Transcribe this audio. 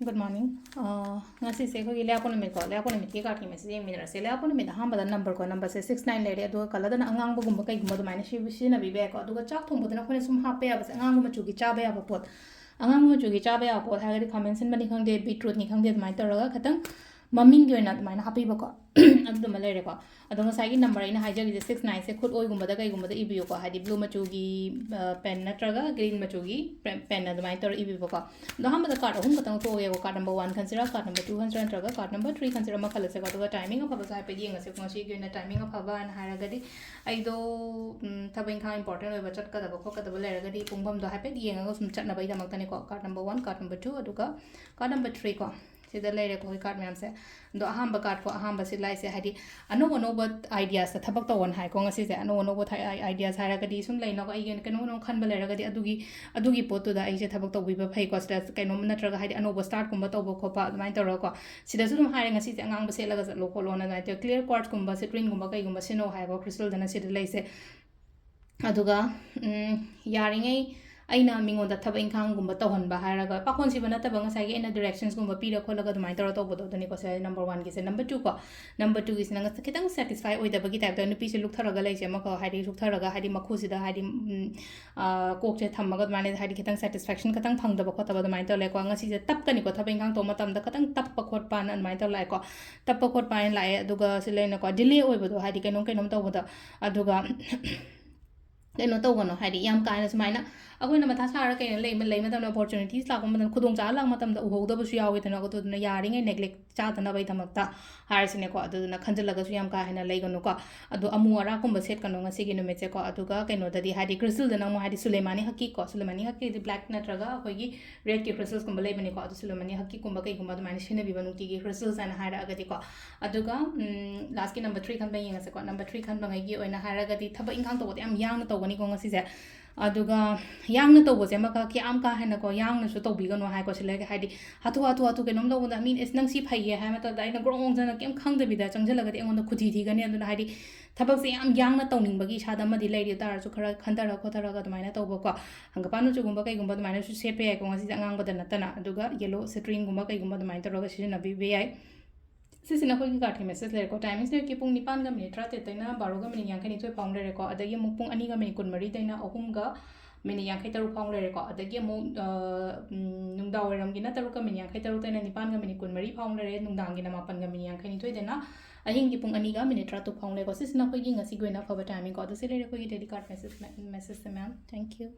Good morning. Ngasi se ko gile apon me ko le apon me ki ka ki message me ra se le apon me da ham bada number ko number se 69 le re do kala da angang bu gum ba kai gum do mine shi na bi be ko do ga chak thong bu da ko ne sum ha pe ya ba angang ma chu gi cha ba ya ba pot angang ma chu gi cha ba ya pot ha ga comments in mani khang de beetroot ni khang de mai tar ga khatang maming gi na mai na happy ba ko abdu ma le re ko ado ngasai gi number ina haja gi 69 se khut oi gum ba da kai gum da ibi ko ha di blue ma chu gi pen na tra ga green ma chu gi pen na mai tar ibi ba ko do ham da card hum katang to ye ko card number 1 consider card number 2 consider tra ga card number 3 consider ma khala se ko do timing of ba sai pe gi ngase ko shi gi na timing of ba na ha ra ga di ai do thabing kha important oi ba chat ka da ba ko ka da ba le ra ga di pung bam do ha pe gi nga sum chat na ba da mak ta ni ko card number 1 card number 2 adu ka card number 3 ko sida leire ko card myam se do ahamba card ko ahamba si lai se hadi ano but ideas ta thabak to won hai ko ngasi se ano but ideas ha ra ga di sum lai no ga igen kano no khan ba le ra ga di adugi pot to da ai se thabak to wi ba phai ko sta kaino na tra ga hadi ano start kum ba to bo ko pa mai to ro ko sida su dum ha ngasi se angang ba se la ga lo ko lo na ta clear quartz kum ba se twin kum ba kai kum ba se no hai ko crystal da na sida lai se aduga yaringai aina mingon da thaba inkhang gumba tawhan ba haraga pakon si bana taba ngasai ge ina directions gumba pira kholaga dumai tor to bodo dani ko se number 1 gi se number 2 ko number 2 is nang kitang satisfy oi da bagi type da nupi se luk tharaga lai se ma ko hadi luk tharaga hadi makhu si da hadi kok che thamaga dumai hadi kitang satisfaction kitang phang da ba ko taba dumai tor le ko ngasi se tap tani ko thaba inkhang to matam da kitang tap pa khot pa na dumai tor lai ko tap pa khot pa lai aduga se le na ko delay oi bodo hadi kainom to bodo aduga kaino tawgano hadi yam kaina sumaina akoina matha sara kaina lei matam opportunities la ko matam khudong cha lang matam da uhogda bu su yawi tana ko to na yari ngai neglect cha tana bai tamakta harsine ko adu na khanjalaga su yam ka hena leigano ko adu amu ara kumba set kano ngasi gi nume che ko adu ga kaino dadi hadi crystal da nang hadi suleimani hakki ko suleimani hakki di black natraga koi gi red ki crystals kumba lei bani ko adu suleimani hakki kumba kai kumba mani shine bi banu ti gi crystals ana hara aga di ko adu ga last ki number 3 kan bai yanga se ko number 3 kan bangai gi oina hara ga di thaba inkhang to yam yang na to gani ko ngasi se aduga yang na to bo se maka ki am ka hena ko yang na su to bi gano hai ko se le hadi hatu ke nom do da min is nang si phai ye ha ma to dai na grong jana kem khang de bi da chang jala ga de ngon da khuthi thi gani adu na hadi thabak se am yang na tawning bagi sa da ma di lai ri tar su khara khandara khothara ga dumai na to bo ko hanga panu chu gumba kai gumba dumai na su se pe ai ko ngasi angang ba da na ta na aduga yellow string gumba kai gumba dumai to ro ga si na bi be ai sisina ko gi ka the message le ko timings ne ki pung nipan ga minute ra te taina 12 ga minute yang khani thoi paung le ko adagi mu pung ani ga minute kun mari taina ahum ga minute yang khai taru paung le ko adagi mu nungda waram gi na taru ka minute yang khai taru taina nipan ga minute kun mari paung le nungdang gi na 8 ga minute yang khani thoi dena ahing gi pung ani ga minute ra to paung le ko sisina ko gi ngasi go na phaba timing ko to se le ko gi daily card message se ma'am thank you